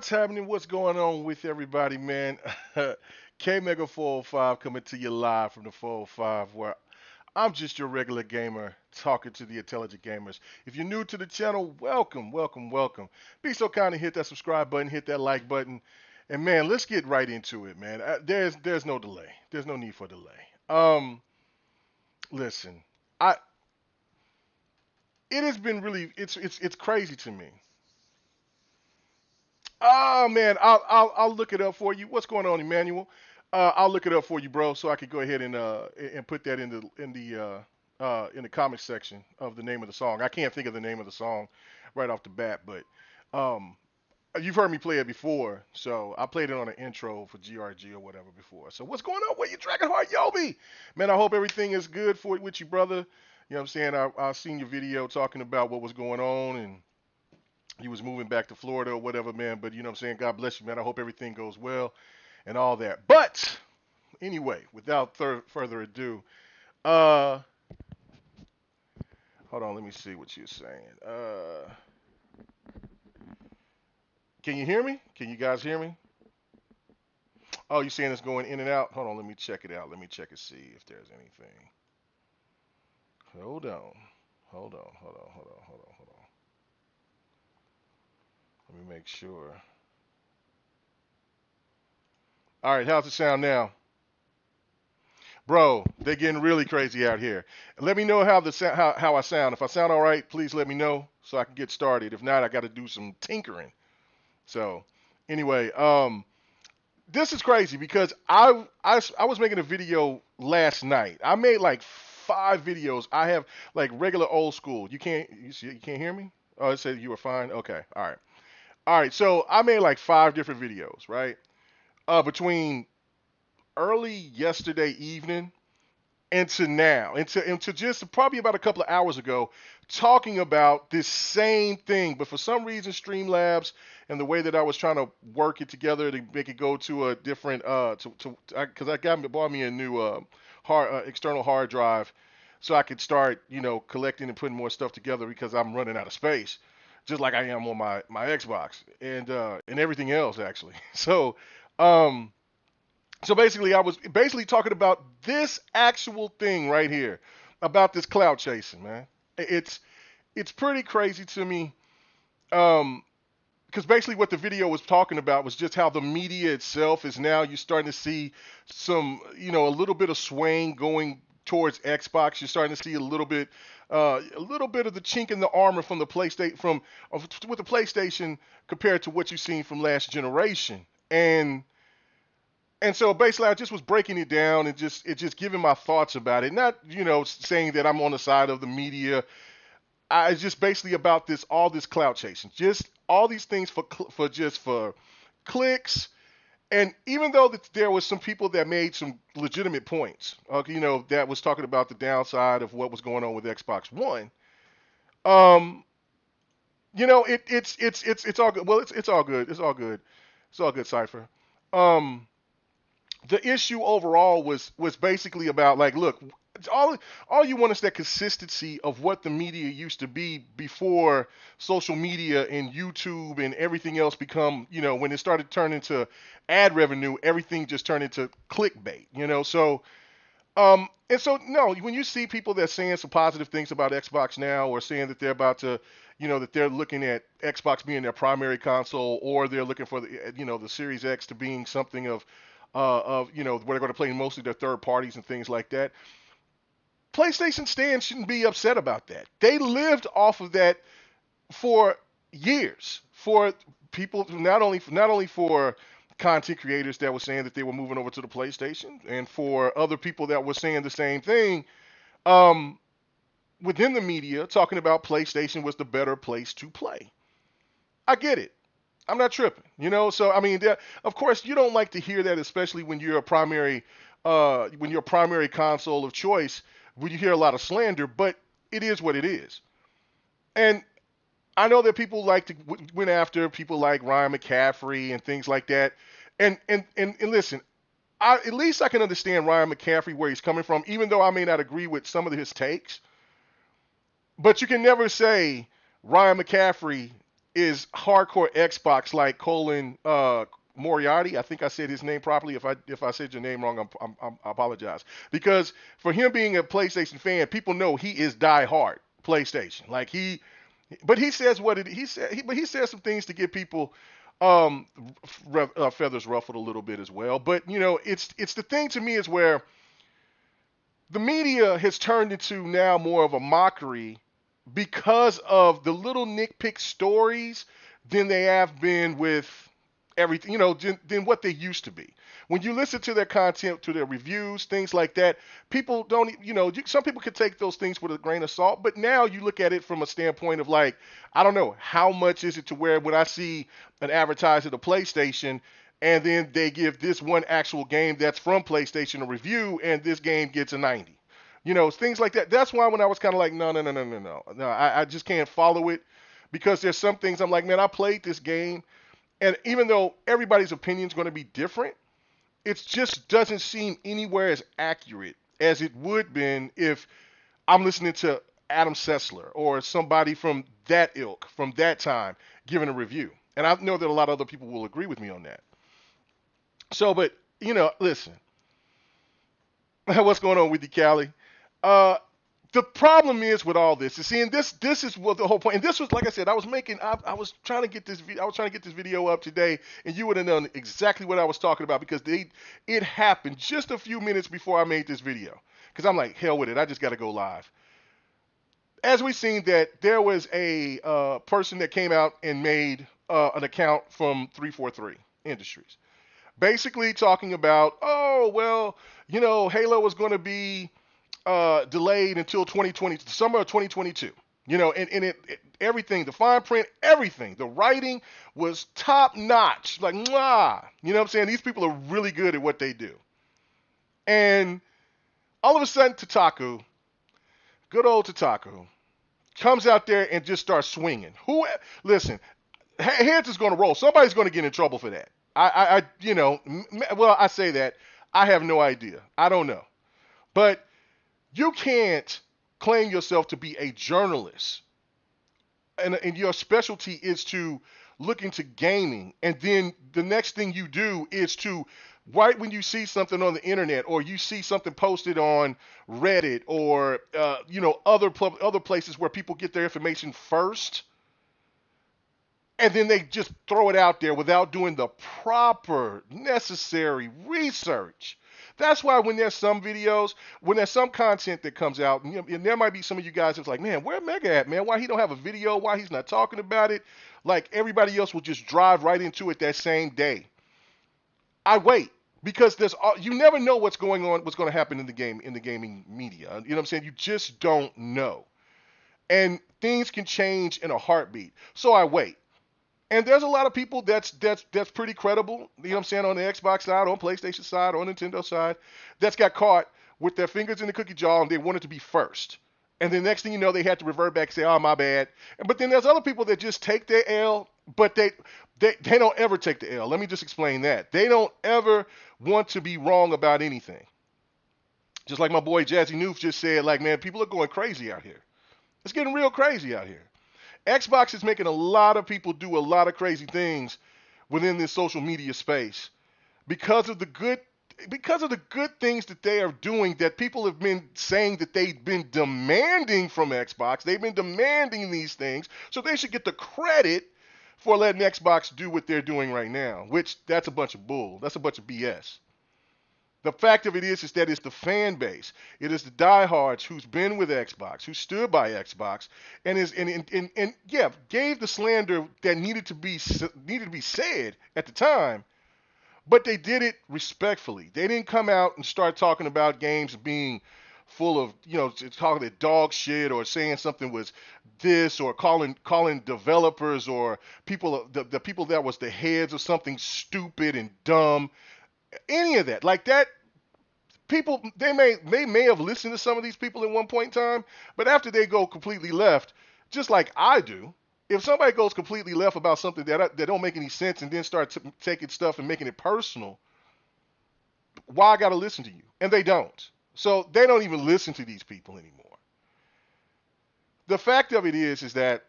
What's happening? What's going on with everybody, man? KMEGA 405 coming to you live from the 405, where I'm just your regular gamer talking to the intelligent gamers. If you're new to the channel, welcome, welcome, welcome. Be so kind to hit that subscribe button, hit that like button, and man, let's get right into it, man. There's no delay. There's no need for delay. Listen, I it has been really it's crazy to me. Oh man, I'll look it up for you. What's going on, Emmanuel? I'll look it up for you, bro, so I could go ahead and put that in the comment section of the name of the song. I can't think of the name of the song right off the bat, but um, you've heard me play it before, so I played it on an intro for GRG or whatever before. So what's going on with you, Dragonheart Yobi? Man, I hope everything is good for with you, brother. You know what I'm saying? I seen your video talking about what was going on and he was moving back to Florida or whatever, man. But you know what I'm saying? God bless you, man. I hope everything goes well and all that. But anyway, without further ado, uh, hold on, let me see what you're saying. Can you hear me? Can you guys hear me? Oh, you're saying it's going in and out? Hold on, let me check it out. Let me check and see if there's anything. Hold on. Hold on, hold on, hold on, hold on, hold on. Let me make sure. All right, how's it sound now? Bro, they're getting really crazy out here. Let me know how I sound. If I sound all right, please let me know so I can get started. If not, I got to do some tinkering. So, anyway, this is crazy because I was making a video last night. I made like 5 videos. I have like regular old school. You can't hear me? Oh, it said you were fine. Okay, all right, all right. So I made like 5 different videos, right? Between early yesterday evening into now, into just probably about a couple of hours ago, talking about this same thing. But for some reason, Streamlabs and the way that I was trying to work it together to make it go to a different because bought me a new hard external hard drive so I could start collecting and putting more stuff together because I'm running out of space. Just like I am on my Xbox and everything else actually. Um, so basically, I was basically talking about this actual thing right here, about this cloud chasing, man. It's it's pretty crazy to me, because basically what the video was talking about was just how the media itself is now you're starting to see some, a little bit of swaying going towards Xbox. You're starting to see a little bit of the chink in the armor from the PlayStation with the PlayStation compared to what you've seen from last generation, and so basically, I just was breaking it down and just giving my thoughts about it. Not saying that I'm on the side of the media. It's just basically about all this clout chasing, just all these things for clicks. And even though there was some people that made some legitimate points, that was talking about the downside of what was going on with Xbox One. Um, it's all good. Well, it's all good. It's all good. It's all good, Cipher. Um, the issue overall was basically about like, look, all you want is that consistency of what the media used to be before social media and YouTube and everything else become, when it started turning to ad revenue, everything just turned into clickbait. And so no, when you see people that saying some positive things about Xbox now, or saying that they're about to, that they're looking at Xbox being their primary console, or they're looking for the Series X to being something where they're going to play mostly their third parties and things like that. PlayStation stands shouldn't be upset about that. They lived off of that for years. For people, not only for content creators that were saying that they were moving over to the PlayStation, and for other people that were saying the same thing, um, within the media, talking about PlayStation was the better place to play. I get it. I'm not tripping, So I mean, of course, you don't like to hear that, especially when you're a primary console of choice. When you hear a lot of slander, but it is what it is. And I know that people like to went after people like Ryan McCaffrey and things like that. And listen, at least I can understand Ryan McCaffrey where he's coming from, even though I may not agree with some of his takes. But you can never say Ryan McCaffrey is hardcore Xbox like Colin Moriarty. I think I said his name properly. If I said your name wrong, I apologize. Because for him being a PlayStation fan, people know he is die hard PlayStation. Like but he says what it he said. But he says some things to get people um feathers ruffled a little bit as well. But it's the thing to me is where the media has turned into now more of a mockery because of the little nitpick stories than they have been with everything, than what they used to be. When you listen to their content, to their reviews, things like that, people don't, some people could take those things with a grain of salt, but now you look at it from a standpoint of like, I don't know, how much is it to where when I see an advertiser at a PlayStation and then they give this one actual game that's from PlayStation a review and this game gets a 90. Things like that. That's why when I was kind of like, no, no, no, no, no, no. No, I just can't follow it because there's some things I'm like, man, I played this game. And even though everybody's opinion is going to be different, it just doesn't seem anywhere as accurate as it would been if I'm listening to Adam Sessler or somebody from that ilk, from that time, giving a review. And I know that a lot of other people will agree with me on that. So, but, listen, what's going on with you, Callie? The problem is with all this is seeing this is what the whole point. And this was, like I said, I was trying to get this video up today, and you would have known exactly what I was talking about because it happened just a few minutes before I made this video. Because I'm like, hell with it, I just got to go live. As we've seen that there was a person that came out and made an account from 343 Industries, basically talking about, oh well, Halo was going to be delayed until 2020, the summer of 2022. And everything, the fine print, everything, the writing was top notch. Like, mwah. You know what I'm saying? These people are really good at what they do. And all of a sudden, Tataku, good old Tataku, comes out there and just starts swinging. Listen, heads is going to roll. Somebody's going to get in trouble for that. I say that. I have no idea. I don't know. But you can't claim yourself to be a journalist and your specialty is to look into gaming, and then the next thing you do is to, right when you see something on the internet or you see something posted on Reddit or other places where people get their information first, and then they just throw it out there without doing the proper necessary research. That's why when there's some videos, when there's some content that comes out, and there might be some of you guys that's like, man, where Mega at, man? Why he don't have a video? Why he's not talking about it? Like everybody else will just drive right into it that same day. I wait because you never know what's going on, what's going to happen in the gaming media. You know what I'm saying? You just don't know, and things can change in a heartbeat. So I wait. And there's a lot of people that's pretty credible, you know what I'm saying, on the Xbox side, on PlayStation side, on Nintendo side, that's got caught with their fingers in the cookie jar and they wanted to be first. And the next thing you know, they had to revert back and say, oh, my bad. But then there's other people that just take their L, but they don't ever take the L. Let me just explain that. They don't ever want to be wrong about anything. Just like my boy Jazzy Noof just said, like, man, people are going crazy out here. It's getting real crazy out here. Xbox is making a lot of people do a lot of crazy things within this social media space because of the good things that they are doing that people have been saying that they've been demanding from Xbox. They've been demanding these things, so they should get the credit for letting Xbox do what they're doing right now, which that's a bunch of bull. That's a bunch of BS. The fact of it is that it's the fan base. It is the diehards who's been with Xbox, who stood by Xbox, and gave the slander that needed to be said at the time, but they did it respectfully. They didn't come out and start talking about games being full of, talking it dog shit or saying something was this or calling developers or people, the people that was the heads of something stupid and dumb. Any of that, like that, people they may have listened to some of these people at one point in time, but after they go completely left, just like I do, if somebody goes completely left about something that don't make any sense and then start taking stuff and making it personal, why I gotta listen to you? And they don't, so they don't even listen to these people anymore. The fact of it is that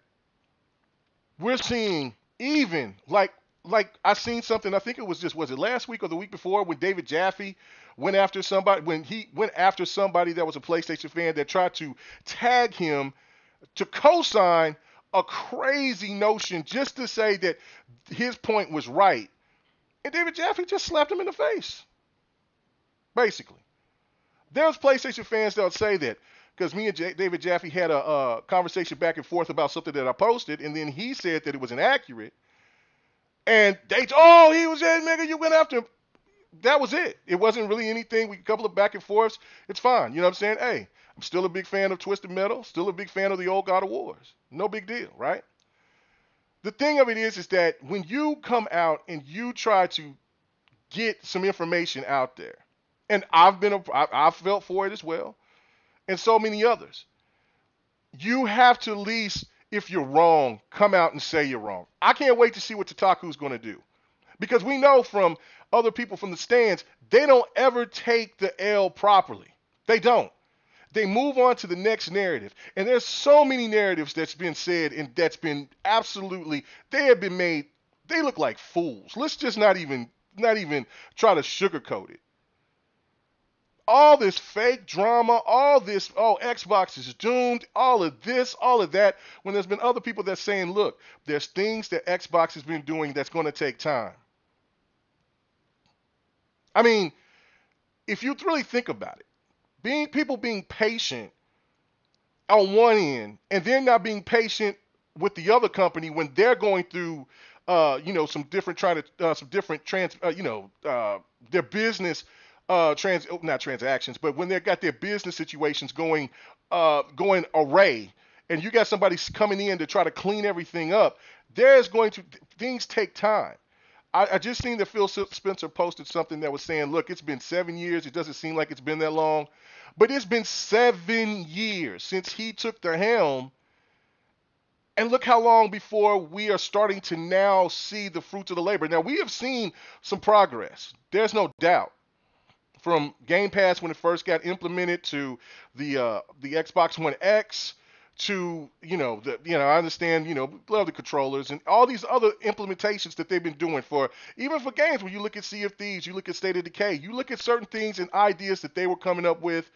we're seeing even like I seen something. I think it was it last week or the week before when David Jaffe went after somebody when he went after somebody that was a PlayStation fan that tried to tag him to co-sign a crazy notion just to say that his point was right, and David Jaffe just slapped him in the face. Basically, there's PlayStation fans that'll say that because me and David Jaffe had a conversation back and forth about something that I posted, and then he said that it was inaccurate. And he was that nigga, you went after him. That was it. It wasn't really anything. We a couple of back and forths. It's fine. You know what I'm saying? Hey, I'm still a big fan of Twisted Metal. Still a big fan of the old God of Wars. No big deal, right? The thing of it is that when you come out and you try to get some information out there, and I've felt for it as well, and so many others, you have to at least, if you're wrong, come out and say you're wrong. I can't wait to see what Tataku's going to do. Because we know from other people from the stands, they don't ever take the L properly. They don't. They move on to the next narrative. And there's so many narratives that's been said and that's been absolutely, they have been made, they look like fools. Let's just not even try to sugarcoat it. All this fake drama, all this, oh, Xbox is doomed, all of this, all of that, when there's been other people that's saying, look, there's things that Xbox has been doing that's going to take time. I mean, if you really think about it, people being patient on one end and then not being patient with the other company when they're going through, some different their business, not transactions, but when they've got their business situations going array, and you got somebody coming in to try to clean everything up, things take time. I just seen that Phil Spencer posted something that was saying, look, it's been 7 years. It doesn't seem like it's been that long. But it's been 7 years since he took the helm. And look how long before we are starting to now see the fruits of the labor. Now, we have seen some progress. There's no doubt. From Game Pass when it first got implemented to the Xbox One X to, I understand, love the controllers and all these other implementations that they've been doing even for games. When you look at Sea of Thieves, you look at State of Decay, you look at certain things and ideas that they were coming up with.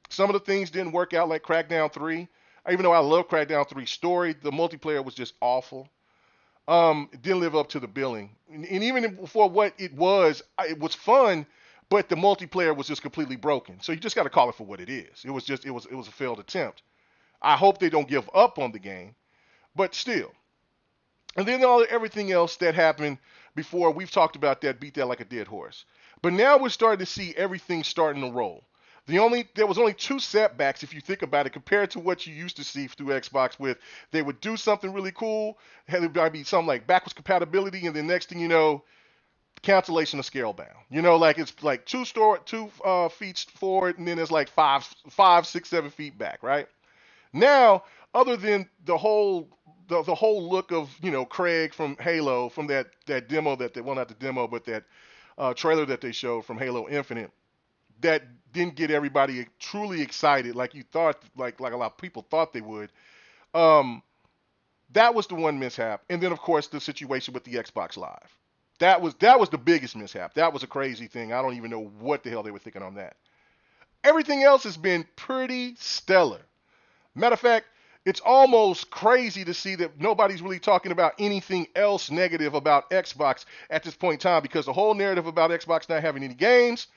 Some of the things didn't work out, like Crackdown 3. Even though I love Crackdown 3's story, the multiplayer was just awful. It didn't live up to the billing. And even for what it was fun, but the multiplayer was just completely broken. So you just got to call it for what it is. It was a failed attempt. I hope they don't give up on the game, but still. And then everything else that happened before, we've talked about that, beat that like a dead horse. But now we're starting to see everything starting to roll. There was only 2 setbacks, if you think about it, compared to what you used to see through Xbox with. They would do something really cool, it would be something like backwards compatibility, and the next thing you know, cancellation of Scalebound. Like it's like 2 feet forward, and then it's like 5, 6, 7 feet back, right? Now, other than the whole look of Craig from Halo, from that demo not the demo, but that trailer that they showed from Halo Infinite, that didn't get everybody truly excited like you thought, like a lot of people thought they would. That was the one mishap, and then of course the situation with the Xbox Live. That was the biggest mishap. That was a crazy thing. I don't even know what the hell they were thinking on that. Everything else has been pretty stellar. Matter of fact, it's almost crazy to see that nobody's really talking about anything else negative about Xbox at this point in time, because the whole narrative about Xbox not having any games,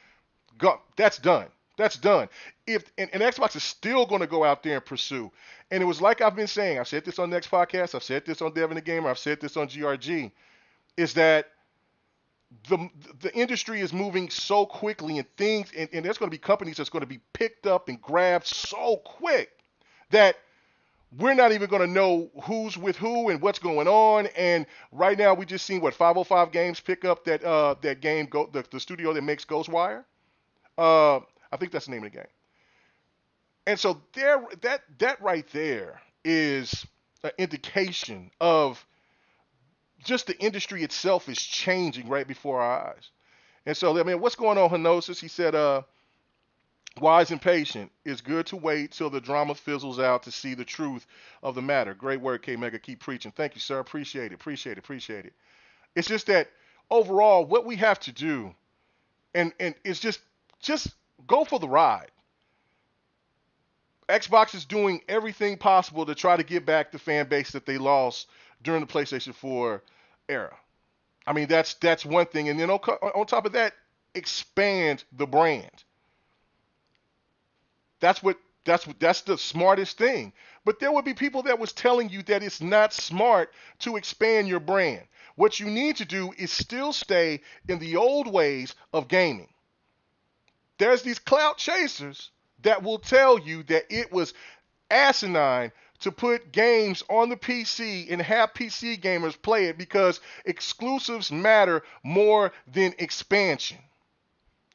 that's done. That's done. And Xbox is still going to go out there and pursue. And it was like I've been saying, I've said this on Next Podcast, I've said this on Devin the Gamer, I've said this on GRG, is that the industry is moving so quickly, and there's going to be companies that's going to be picked up and grabbed so quick that we're not even going to know who's with who and what's going on. And right now, we just seen 505 Games pick up that game, the studio that makes Ghostwire. I think that's the name of the game. And so that right there is an indication of just the industry itself is changing right before our eyes. And so, I mean, what's going on, Henosis? He said, Wise and patient. It's good to wait till the drama fizzles out to see the truth of the matter. Great word, KMEGA. Keep preaching. Thank you, sir. Appreciate it. Appreciate it. Appreciate it. It's just that overall, what we have to do, and it's just go for the ride. Xbox is doing everything possible to try to get back the fan base that they lost during the PlayStation 4 era. I mean, that's one thing, and then on top of that, expand the brand. That's the smartest thing. But there would be people that was telling you that it's not smart to expand your brand. What you need to do is still stay in the old ways of gaming. There's these clout chasers that will tell you that it was asinine to put games on the PC and have PC gamers play it because exclusives matter more than expansion.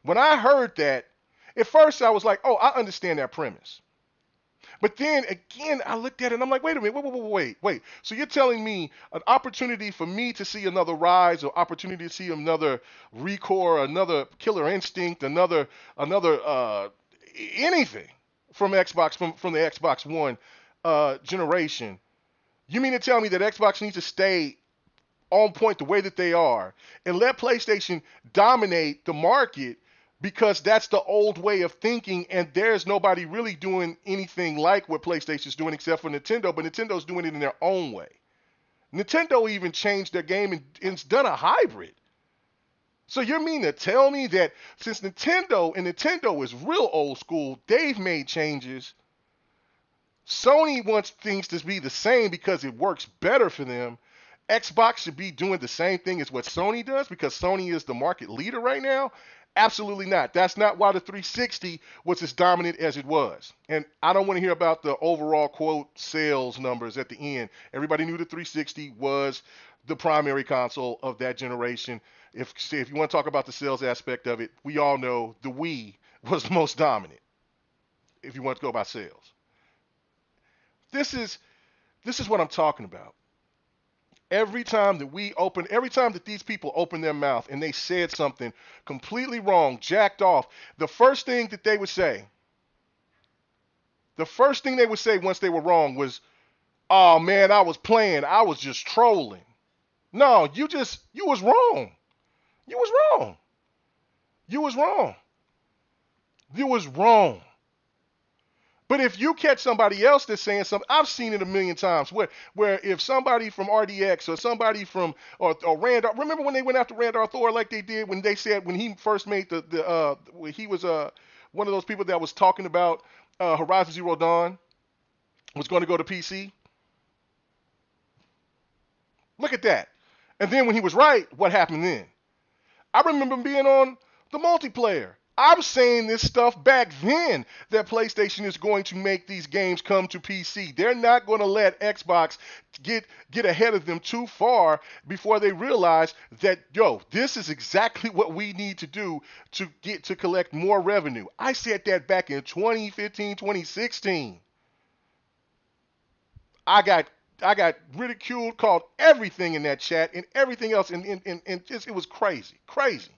When I heard that, at first I was like, oh, I understand that premise. But then again, I looked at it and I'm like, wait a minute, wait. So you're telling me an opportunity for me to see another Rise, or opportunity to see another Recore, another Killer Instinct, another anything from Xbox, from the Xbox One generation. You mean to tell me that Xbox needs to stay on point the way that they are and let PlayStation dominate the market because that's the old way of thinking, and there's nobody really doing anything like what PlayStation's doing except for Nintendo, but Nintendo's doing it in their own way. Nintendo even changed their game and it's done a hybrid. So you mean to tell me that since Nintendo is real old school, they've made changes. Sony wants things to be the same because it works better for them. Xbox should be doing the same thing as what Sony does because Sony is the market leader right now. Absolutely not. That's not why the 360 was as dominant as it was. And I don't want to hear about the overall quote sales numbers at the end. Everybody knew the 360 was the primary console of that generation. If you want to talk about the sales aspect of it, we all know the Wii was the most dominant. If you want to go by sales, this is what I'm talking about. Every time that these people open their mouth and they said something completely wrong, jacked off, the first thing they would say once they were wrong was, "Oh man, I was playing. I was just trolling." No, you was wrong. You was wrong. You was wrong. You was wrong. But if you catch somebody else that's saying something, I've seen it a million times where if somebody from RDX or somebody from or Randolph, remember when they went after Randolph Thor like they did when they said when he first made he was one of those people that was talking about Horizon Zero Dawn was going to go to PC. Look at that. And then when he was right, what happened then? I remember being on the multiplayer. I'm saying this stuff back then that PlayStation is going to make these games come to PC. They're not going to let Xbox get ahead of them too far before they realize that, this is exactly what we need to do to collect more revenue. I said that back in 2015, 2016. I got ridiculed, called everything in that chat and everything else, and it was crazy.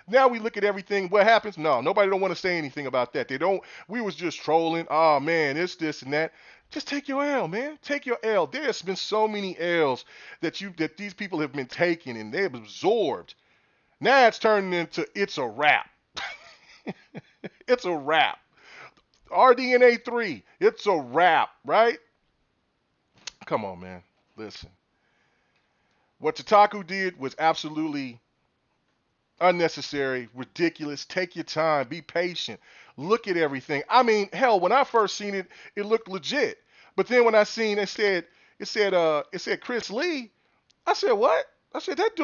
Now we look at everything. What happens? No, nobody don't want to say anything about that. They don't. We was just trolling. Oh man, it's this and that. Just take your L, man. Take your L. There's been so many L's that these people have been taking and they've absorbed. Now it's turning into it's a wrap. It's a wrap. RDNA 3. It's a wrap, right? Come on, man. Listen. What Tataku did was absolutely unnecessary, ridiculous. Take your time, be patient, look at everything. I mean, hell, when I first seen it, it looked legit. But then when I seen it said Chris Lee, I said, what? I said that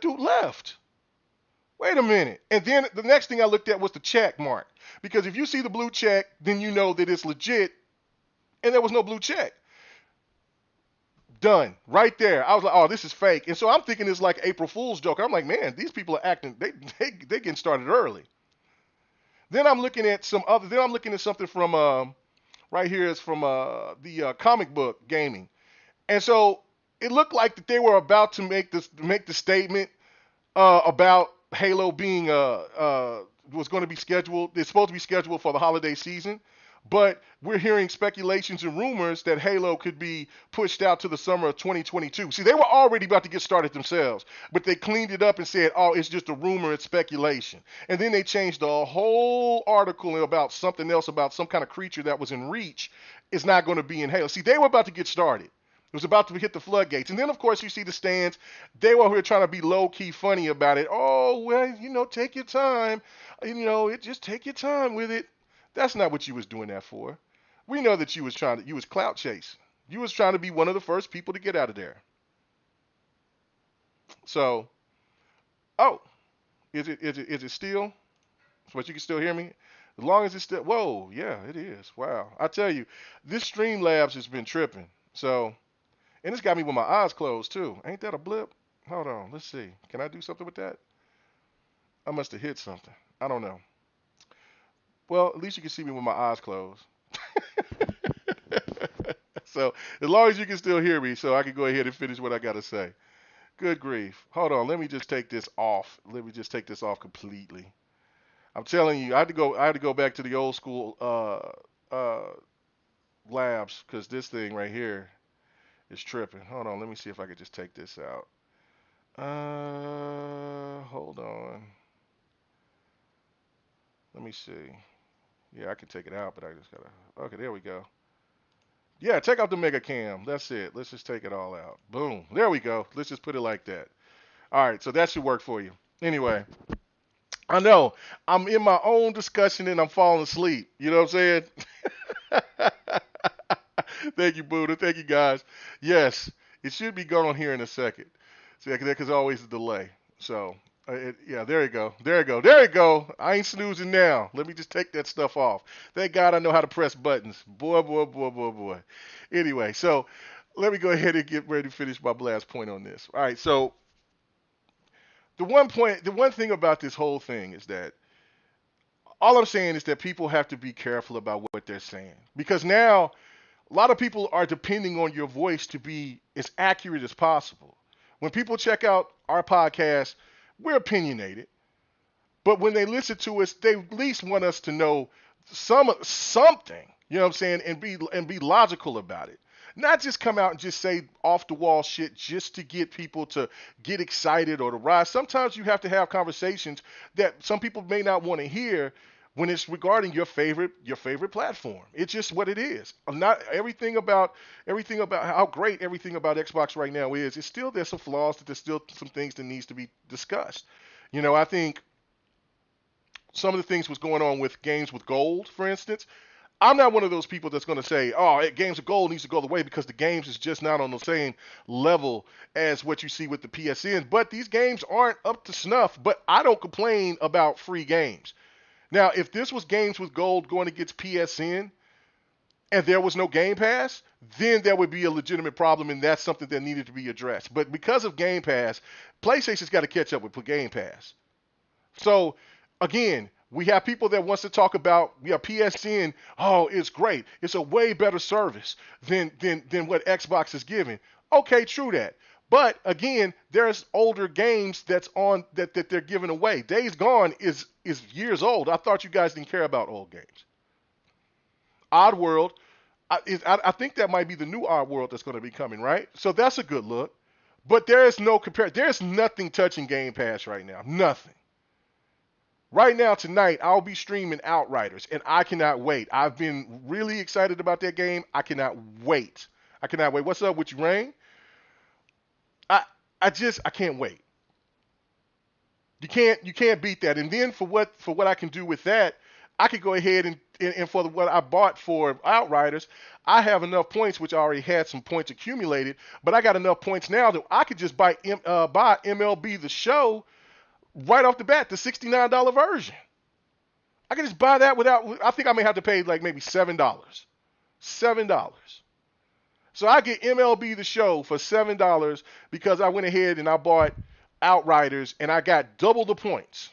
dude left. Wait a minute. And then the next thing I looked at was the check mark. Because if you see the blue check, then you know that it's legit. And there was no blue check. Done. Right there. I was like, oh, this is fake. And so I'm thinking it's like April Fool's joke. I'm like, man, these people are acting, they getting started early. Then I'm looking at something from, right here is from the comic book gaming. And so it looked like that they were about to make the statement about Halo being was going to be scheduled. It's supposed to be scheduled for the holiday season, but we're hearing speculations and rumors that Halo could be pushed out to the summer of 2022. See, they were already about to get started themselves, but they cleaned it up and said, "Oh, it's just a rumor, it's speculation." And then they changed the whole article about something else, about some kind of creature that was in Reach is not going to be in Halo. See, they were about to get started. It was about to hit the floodgates. And then, of course, you see the stands. They were here trying to be low-key funny about it. Oh, well, take your time. Just take your time with it. That's not what you was doing that for. We know that you was clout chasing. You was trying to be one of the first people to get out of there. So, oh, is it still? But you can still hear me? As long as it's still, whoa, yeah, it is. Wow. I tell you, this Streamlabs has been tripping. So, and it's got me with my eyes closed too. Ain't that a blip? Hold on, let's see. Can I do something with that? I must have hit something. I don't know. Well, at least you can see me with my eyes closed. So, as long as you can still hear me, so I can go ahead and finish what I got to say. Good grief. Hold on, let me just take this off. Let me just take this off completely. I'm telling you, I had to go back to the old school labs because this thing right here is tripping. Hold on, let me see if I could just take this out. Hold on. Let me see. Yeah, I can take it out, but I just gotta. Okay, there we go. Yeah, take out the mega cam. That's it. Let's just take it all out. Boom. There we go. Let's just put it like that. All right, so that should work for you. Anyway, I know I'm in my own discussion and I'm falling asleep. You know what I'm saying? Thank you, Buddha. Thank you, guys. Yes, it should be going on here in a second. See, there's always a delay. So, yeah, there you go. There you go. There you go. I ain't snoozing now. Let me just take that stuff off. Thank God I know how to press buttons. Boy, boy, boy, boy, boy. Anyway, so let me go ahead and get ready to finish my last point on this. All right, so the one thing about this whole thing is that all I'm saying is that people have to be careful about what they're saying because now a lot of people are depending on your voice to be as accurate as possible. When people check out our podcast, we're opinionated, but when they listen to us, they at least want us to know something, you know what I'm saying, and be logical about it. Not just come out and just say off the wall shit just to get people to get excited or to rise. Sometimes you have to have conversations that some people may not want to hear when it's regarding your favorite platform. It's just what it is. Not everything about how great everything about Xbox right now is. It's still there's some flaws, that there's still some things that needs to be discussed. I think some of the things was going on with games with gold, for instance. I'm not one of those people that's going to say, oh, games of gold needs to go away because the games is just not on the same level as what you see with the PSN. But these games aren't up to snuff. But I don't complain about free games. Now, if this was games with gold going against PSN and there was no Game Pass, then there would be a legitimate problem, and that's something that needed to be addressed. But because of Game Pass, PlayStation's got to catch up with Game Pass. So, again, we have people that wants to talk about PSN. Oh, it's great. It's a way better service than what Xbox is giving. Okay, true that. But again, there's older games that they're giving away. Days Gone is years old. I thought you guys didn't care about old games. Oddworld, I think that might be the new Oddworld that's going to be coming, right? So that's a good look. But there is no compare. There's nothing touching Game Pass right now. Nothing. Right now, tonight, I'll be streaming Outriders, and I cannot wait. I've been really excited about that game. I cannot wait. I cannot wait. What's up with you, Rain? I can't wait. You can't beat that. And then for what I can do with that, I could go ahead and for what I bought for Outriders, I have enough points, which I already had some points accumulated, but I got enough points now that I could just buy MLB The Show right off the bat, the $69 version. I can just buy that without. I think I may have to pay like maybe $7. $7. So I get MLB The Show for $7 because I went ahead and I bought Outriders and I got double the points.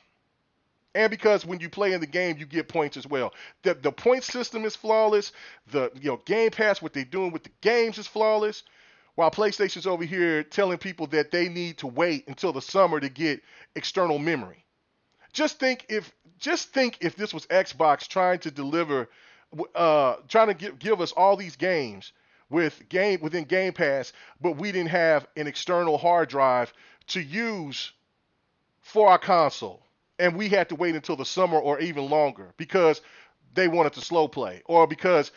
And because when you play in the game, you get points as well. The point system is flawless. The Game Pass, what they're doing with the games is flawless. While PlayStation's over here telling people that they need to wait until the summer to get external memory. Just think if just think if this was Xbox trying to deliver, trying to give us all these games within Game Pass, but we didn't have an external hard drive to use for our console, and we had to wait until the summer or even longer because they wanted to slow play, or because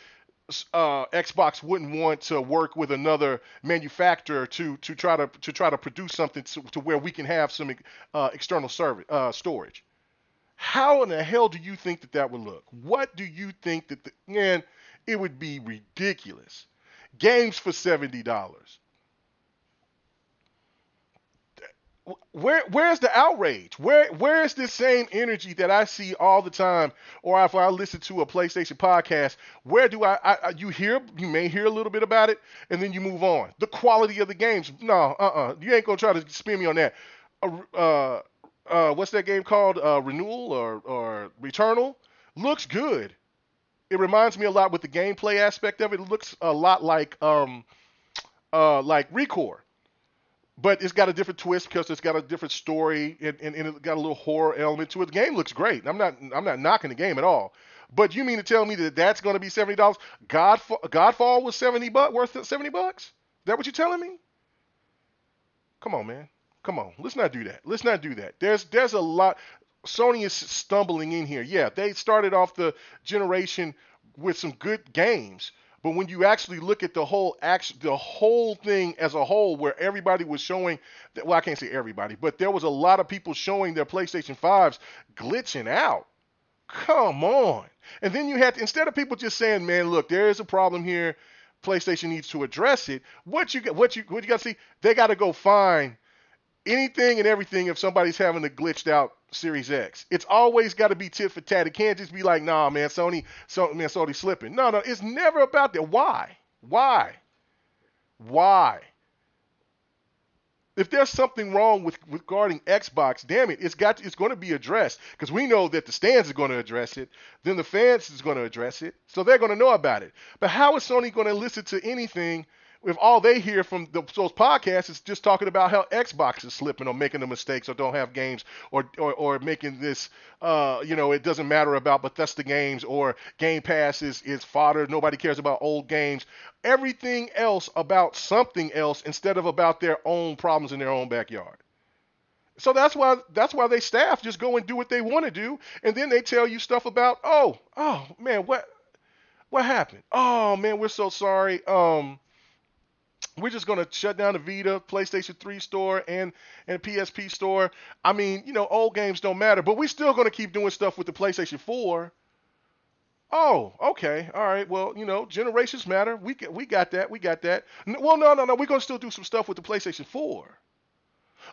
Xbox wouldn't want to work with another manufacturer to try to produce something to where we can have some external storage. How in the hell do you think that would look? What do you think man? It would be ridiculous. Games for $70. Where's the outrage? Where's this same energy that I see all the time, or if I listen to a PlayStation podcast? Where do you may hear a little bit about it, and then you move on. The quality of the games, no, you ain't gonna try to spin me on that. What's that game called? Renewal or Returnal? Looks good. It reminds me a lot with the gameplay aspect of it. It looks a lot like Recore. But it's got a different twist because it's got a different story and it got a little horror element to it. The game looks great. I'm not knocking the game at all. But you mean to tell me that that's going to be $70? Godfall was worth $70? Is that what you're telling me? Come on, man. Come on. Let's not do that. Let's not do that. There's a lot. Sony is stumbling in here. Yeah, they started off the generation with some good games. But when you actually look at the whole thing as a whole, where everybody was showing that, well, I can't say everybody, but there was a lot of people showing their PlayStation 5s glitching out. Come on. And then you had to, instead of people just saying, man, look, there is a problem here, PlayStation needs to address it. What you got to see? They got to go find anything and everything if somebody's having a glitched out Series X. It's always got to be tit for tat. It can't just be like, nah, man, Sony slipping. No, it's never about that. Why? If there's something wrong regarding Xbox, damn it, it's going to be addressed, because we know that the stands are going to address it, then the fans is going to address it, so they're going to know about it. But how is Sony going to listen to anything if all they hear from those podcasts is just talking about how Xbox is slipping or making the mistakes or don't have games or making this, it doesn't matter about Bethesda games, or Game Pass is fodder. Nobody cares about old games. Everything else about something else instead of about their own problems in their own backyard. So that's why they staff just go and do what they want to do, and then they tell you stuff about, oh man, what happened? Oh man, we're so sorry. We're just going to shut down the Vita, PlayStation 3 store, and PSP store. I mean, old games don't matter, but we're still going to keep doing stuff with the PlayStation 4. Oh, okay. All right. Well, generations matter. We got that. We got that. Well, no. We're going to still do some stuff with the PlayStation 4.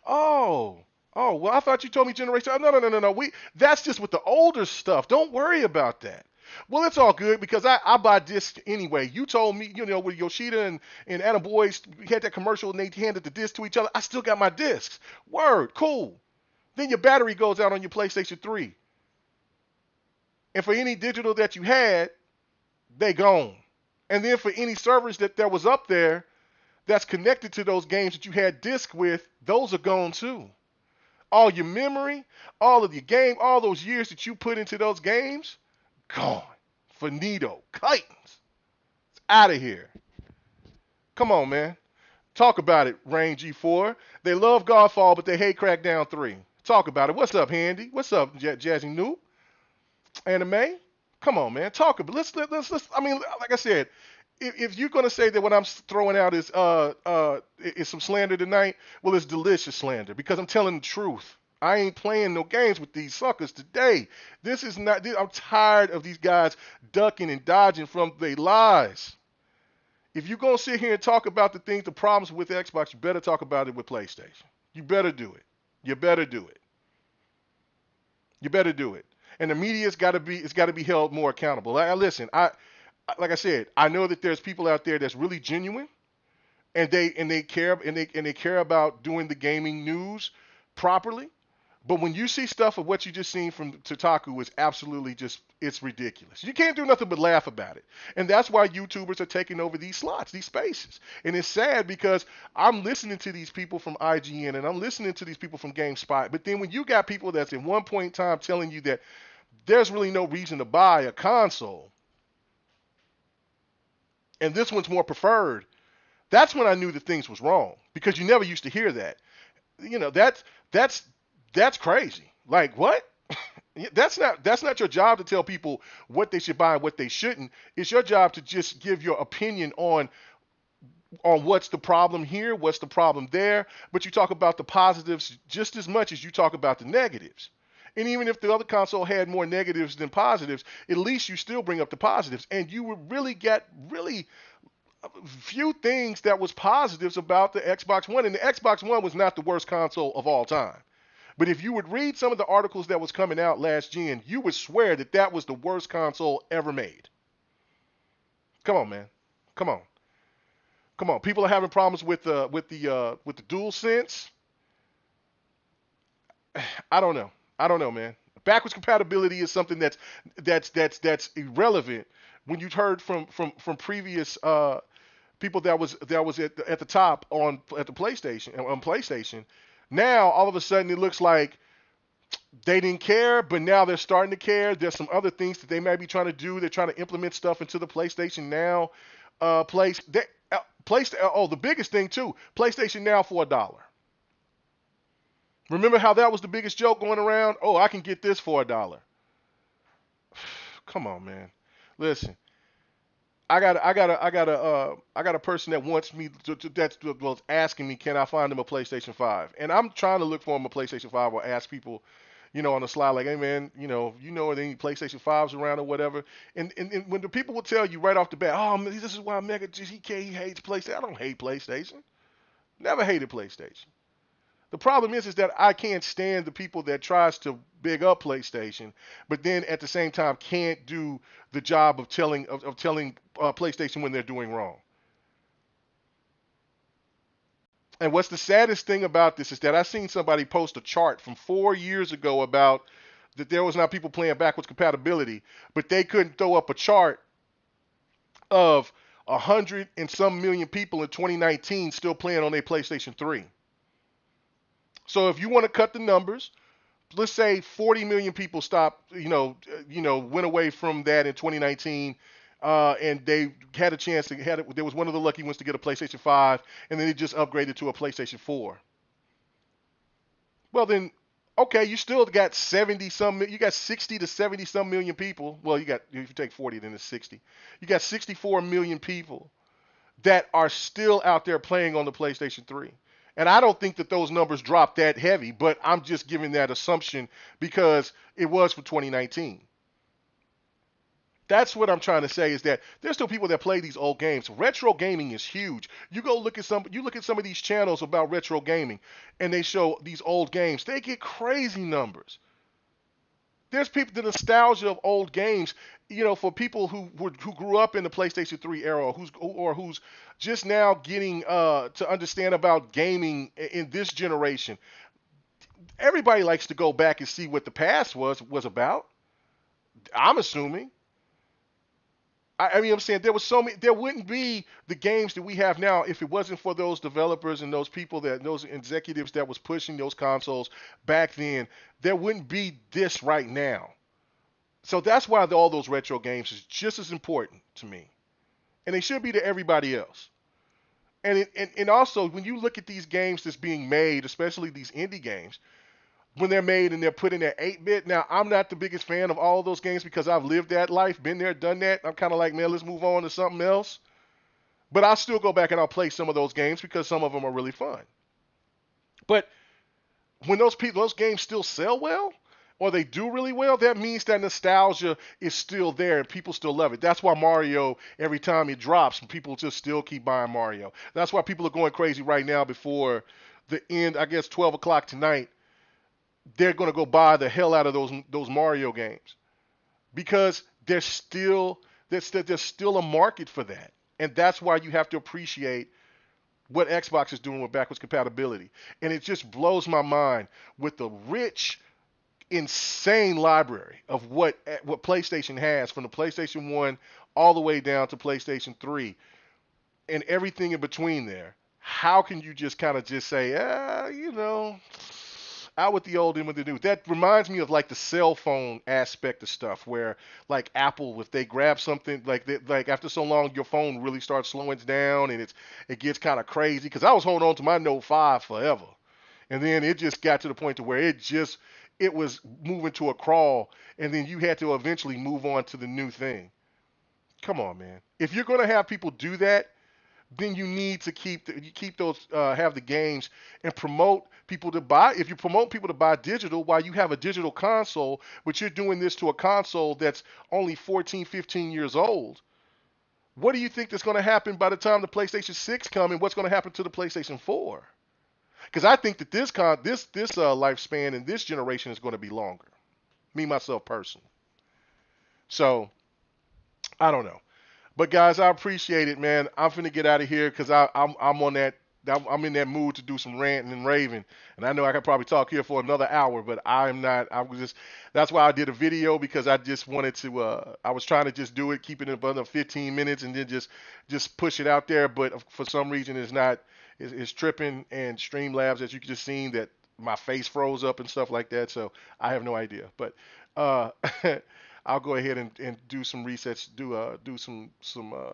Oh, well, I thought you told me generation. No. That's just with the older stuff. Don't worry about that. Well, it's all good because I buy discs anyway. You told me, with Yoshida and Adam Boys, we had that commercial and they handed the disc to each other. I still got my discs. Word, cool. Then your battery goes out on your PlayStation 3. And for any digital that you had, they gone. And then for any servers that was up there that's connected to those games that you had disc with, those are gone too. All your memory, all of your game, all those years that you put into those games, gone. Finito. Titans. It's out of here. Come on, man. Talk about it, Rain G4. They love Godfall, but they hate Crackdown 3. Talk about it. What's up, Handy? What's up, Jazzy Noob? Anime? Come on, man. Talk about it. Let's I mean, like I said, if you're gonna say that what I'm throwing out is some slander tonight, well, it's delicious slander because I'm telling the truth. I ain't playing no games with these suckers today. I'm tired of these guys ducking and dodging from their lies. If you're going to sit here and talk about the problems with Xbox, you better talk about it with PlayStation. You better do it. You better do it. You better do it. And the media's got to be held more accountable. Listen, like I said, I know that there's people out there that's really genuine, and they care about doing the gaming news properly. But when you see stuff of what you just seen from Kotaku, is absolutely it's ridiculous. You can't do nothing but laugh about it. And that's why YouTubers are taking over these slots, these spaces. And it's sad because I'm listening to these people from IGN and I'm listening to these people from GameSpot. But then when you got people that's in one point in time telling you that there's really no reason to buy a console, and this one's more preferred. That's when I knew that things was wrong, because you never used to hear that. You know, that's that's crazy. Like, what? That's not your job to tell people what they should buy and what they shouldn't. It's your job to just give your opinion on what's the problem here, what's the problem there. But you talk about the positives just as much as you talk about the negatives. And even if the other console had more negatives than positives, at least you still bring up the positives. And you would really get really few things that was positives about the Xbox One. And the Xbox One was not the worst console of all time. But if you would read some of the articles that was coming out last gen, you would swear that that was the worst console ever made. Come on, man. Come on. Come on. People are having problems with the Dual Sense. I don't know. I don't know, man. Backwards compatibility is something that's irrelevant when you've heard from previous people that was at the top at the PlayStation. Now all of a sudden it looks like they didn't care, but now they're starting to care. There's some other things that they might be trying to do. They're trying to implement stuff into the PlayStation Now place. Oh, the biggest thing too, PlayStation Now for $1. Remember how that was the biggest joke going around? Oh, I can get this for $1. Come on, man. Listen, I got a person that wants me that was asking me, can I find him a PlayStation 5? And I'm trying to look for him a PlayStation 5, or ask people, on the slide, like, hey man, are there any PlayStation 5s around or whatever? And when the people will tell you right off the bat, oh man, this is why Mega he hates PlayStation. I don't hate PlayStation. Never hated PlayStation. The problem is that I can't stand the people that tries to big up PlayStation, but then at the same time can't do the job of telling PlayStation when they're doing wrong. And what's the saddest thing about this is that I seen somebody post a chart from 4 years ago about that there was not people playing backwards compatibility, but they couldn't throw up a chart of 100 and some million people in 2019 still playing on their PlayStation 3. So if you want to cut the numbers, let's say 40 million people stopped, went away from that in 2019, and they had a chance to there was one of the lucky ones to get a PlayStation 5, and then it just upgraded to a PlayStation 4. Well then, okay, you still got 70 some, you got 60 to 70 some million people. Well, you got, if you take 40, then it's 60. You got 64 million people that are still out there playing on the PlayStation 3. And I don't think that those numbers drop that heavy, but I'm just giving that assumption because it was for 2019. That's what I'm trying to say, is that there's still people that play these old games. Retro gaming is huge. You look at some of these channels about retro gaming, and they show these old games. They get crazy numbers. There's people, the nostalgia of old games, for people who grew up in the PlayStation 3 era, who's just now getting to understand about gaming in this generation. Everybody likes to go back and see what the past was about. I'm assuming. I mean, I'm saying there wouldn't be the games that we have now if it wasn't for those developers and those people those executives that was pushing those consoles back then. There wouldn't be this right now. So that's why all those retro games is just as important to me, and they should be to everybody else. And also, when you look at these games that's being made, especially these indie games, when they're made and they're put in that 8-bit. Now, I'm not the biggest fan of all of those games because I've lived that life, been there, done that. I'm kind of like, man, let's move on to something else. But I'll still go back and I'll play some of those games because some of them are really fun. But when those games still sell well, or they do really well, that means that nostalgia is still there and people still love it. That's why Mario, every time it drops, people just still keep buying Mario. That's why people are going crazy right now before the end, I guess 12 o'clock tonight. They're going to go buy the hell out of those Mario games because there's still a market for that. And that's why you have to appreciate what Xbox is doing with backwards compatibility. And it just blows my mind with the rich, insane library of what PlayStation has, from the PlayStation 1 all the way down to PlayStation 3 and everything in between there. How can you just kind of just say, Out with the old, in with the new. That reminds me of like the cell phone aspect of stuff, where like Apple, if they grab something like after so long, your phone really starts slowing down and it gets kind of crazy. Because I was holding on to my Note 5 forever, and then it just got to the point to where it was moving to a crawl, and then you had to eventually move on to the new thing. Come on, man. If you're gonna have people do that, then you need to keep those have the games and promote people to buy. If you promote people to buy digital while you have a digital console, but you're doing this to a console that's only 14, 15 years old, what do you think that's going to happen by the time the PlayStation 6 comes, and what's going to happen to the PlayStation 4? Because I think that this lifespan in this generation is going to be longer. Me myself personally. So I don't know. But guys, I appreciate it, man. I'm finna get out of here because I'm on that. I'm in that mood to do some ranting and raving, and I know I could probably talk here for another hour, but I'm not. I was just. That's why I did a video, because I just wanted to. I was trying to just do it, keep it under 15 minutes, and then just push it out there. But for some reason, it's not. It's tripping, and Streamlabs, as you just seen, that my face froze up and stuff like that. So I have no idea, but. Uh, I'll go ahead and do some research, do some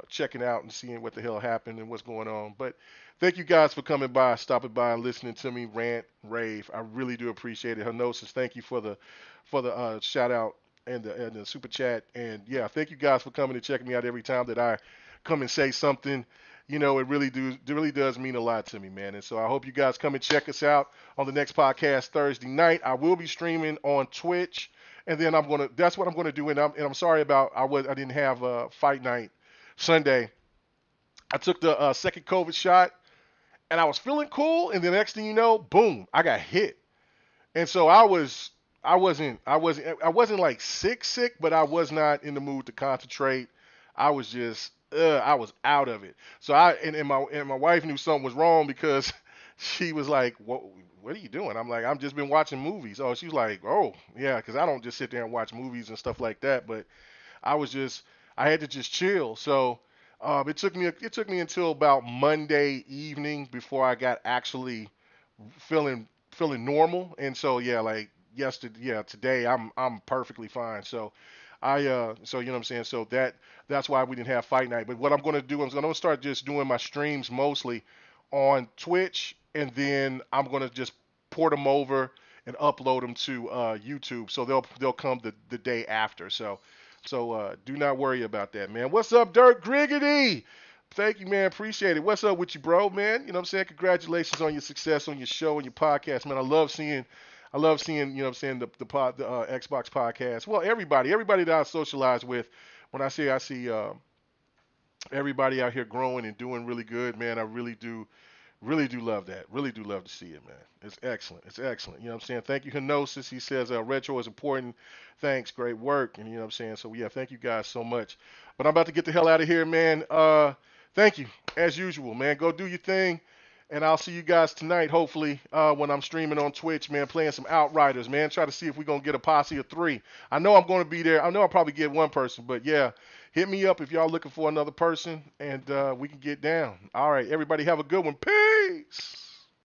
checking out and seeing what the hell happened and what's going on. But thank you guys for coming by, stopping by, and listening to me rant, rave. I really do appreciate it. Henosis, thank you for the shout out and the super chat. And yeah, thank you guys for coming and checking me out every time that I come and say something. It really does mean a lot to me, man. And so I hope you guys come and check us out on the next podcast Thursday night. I will be streaming on Twitch. And then that's what I'm gonna do. And I'm sorry about I didn't have fight night Sunday. I took the second COVID shot, and I was feeling cool. And the next thing you know, boom, I got hit. And so I wasn't like sick, but I was not in the mood to concentrate. I was just I was out of it. So my wife knew something was wrong, because she was like, what are you doing? I'm like, I've just been watching movies. Oh, she's like, oh, yeah, because I don't just sit there and watch movies and stuff like that. But I had to just chill. So it took me until about Monday evening before I got actually feeling normal. And so yeah, like yesterday, yeah, today I'm perfectly fine. So so you know what I'm saying. So that's why we didn't have fight night. But what I'm gonna do is I'm gonna start just doing my streams mostly on Twitch, and then I'm gonna just port them over and upload them to YouTube. So they'll come the day after. So do not worry about that, man. What's up, Dirk Griggity? Thank you, man. Appreciate it. What's up with you, bro, man? You know what I'm saying? Congratulations on your success on your show and your podcast, man. I love seeing, you know what I'm saying, the Xbox podcast. Well, everybody that I socialize with, when I see everybody out here growing and doing really good, man, I really do love that. Really do love to see it, man. It's excellent. It's excellent. You know what I'm saying? Thank you, Henosis. He says retro is important. Thanks. Great work. And you know what I'm saying? So yeah, thank you guys so much. But I'm about to get the hell out of here, man. Thank you. As usual, man. Go do your thing. And I'll see you guys tonight, hopefully, when I'm streaming on Twitch, man, playing some Outriders, man. Try to see if we're going to get a posse of 3. I know I'm going to be there. I know I'll probably get one person, but yeah, hit me up if y'all looking for another person, and we can get down. All right, everybody have a good one. Peace.